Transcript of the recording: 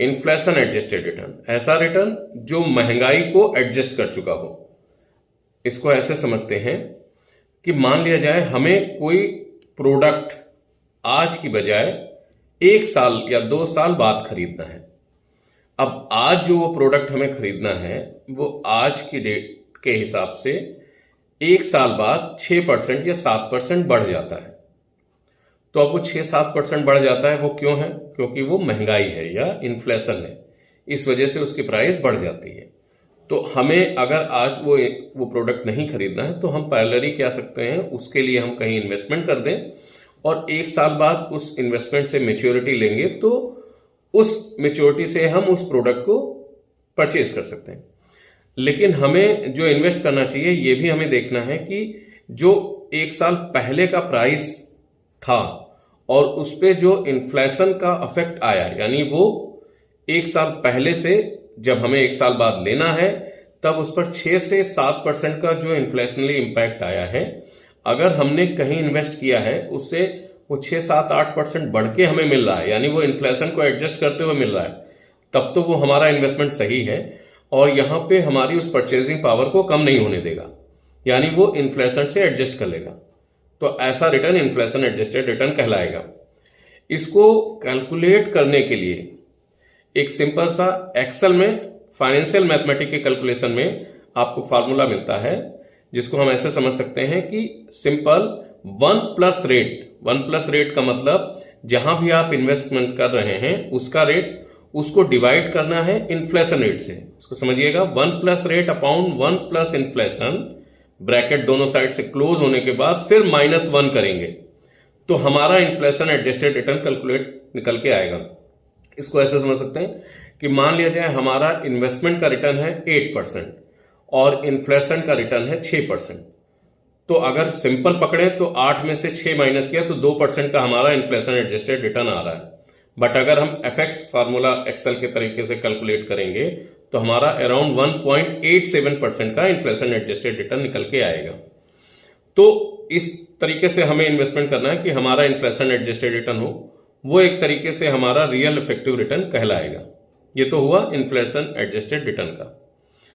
Inflation adjusted return, ऐसा return जो महंगाई को एडजस्ट कर चुका हो। इसको ऐसे समझते हैं कि मान लिया जाए हमें कोई प्रोडक्ट आज की बजाय 1 साल या 2 साल बाद खरीदना है। अब आज जो वो प्रोडक्ट हमें खरीदना है वो आज की डेट के हिसाब से 1 साल बाद 6% या 7% बढ़ जाता है। तो अब वो 6-7% बढ़ जाता है, वो क्यों है? क्योंकि वो महंगाई है या इन्फ्लेशन है, इस वजह से उसकी प्राइस बढ़ जाती है। तो हमें अगर आज वो प्रोडक्ट नहीं खरीदना है तो हम पैरेलली क्या सकते हैं, उसके लिए हम कहीं इन्वेस्टमेंट कर दें और 1 साल बाद उस इन्वेस्टमेंट से मेच्योरिटी लेंगे, तो उस मेच्योरिटी से हम उस प्रोडक्ट को परचेज कर सकते हैं। लेकिन हमें जो इन्वेस्ट करना चाहिए ये भी हमें देखना है कि जो 1 साल पहले का प्राइस था और उस पर जो इन्फ्लेशन का अफेक्ट आया, यानी वो 1 साल पहले से जब हमें 1 साल बाद लेना है तब उस पर 6 से 7% का जो इन्फ्लेशनरी इम्पैक्ट आया है, अगर हमने कहीं इन्वेस्ट किया है उससे वो 6-7-8% बढ़ के हमें मिल रहा है, यानी वो इन्फ्लेशन को एडजस्ट करते हुए मिल रहा है, तब तो वो हमारा इन्वेस्टमेंट सही है और यहाँ पे हमारी उस परचेजिंग पावर को कम नहीं होने देगा, यानी वो इन्फ्लेशन से एडजस्ट कर लेगा। तो ऐसा रिटर्न इन्फ्लेशन एडजस्टेड रिटर्न कहलाएगा। इसको कैलकुलेट करने के लिए एक सिंपल सा एक्सेल में फाइनेंशियल मैथमेटिक्स के कैलकुलेशन में आपको फार्मूला मिलता है, जिसको हम ऐसे समझ सकते हैं कि सिंपल 1+रेट का मतलब जहां भी आप इन्वेस्टमेंट कर रहे हैं उसका रेट, उसको डिवाइड करना है इन्फ्लेशन रेट से। उसको समझिएगा, 1+रेट अपॉन 1+इन्फ्लेशन, ब्रैकेट दोनों साइड से क्लोज होने के बाद फिर -1 करेंगे तो हमारा इन्फ्लेशन एडजस्टेड रिटर्न कैलकुलेट निकल के आएगा। इसको ऐसे समझ सकते हैं कि मान लिया जाए हमारा इन्वेस्टमेंट का रिटर्न है 8% और इन्फ्लेशन का रिटर्न है 6%। तो अगर सिंपल पकड़े तो 8 में से 6 माइनस किया तो 2% का हमारा इन्फ्लेशन एडजस्टेड रिटर्न आ रहा है। बट अगर हम एफएक्स फार्मूला एक्सेल के तरीके से कैलकुलेट करेंगे तो हमारा अराउंड 1.87% का इन्फ्लेशन एडजस्टेड रिटर्न निकल के आएगा। तो इस तरीके से हमें इन्वेस्टमेंट करना है कि हमारा इन्फ्लेशन एडजस्टेड रिटर्न हो, वो एक तरीके से हमारा रियल इफेक्टिव रिटर्न कहलाएगा। ये तो हुआ इन्फ्लेशन एडजस्टेड रिटर्न का।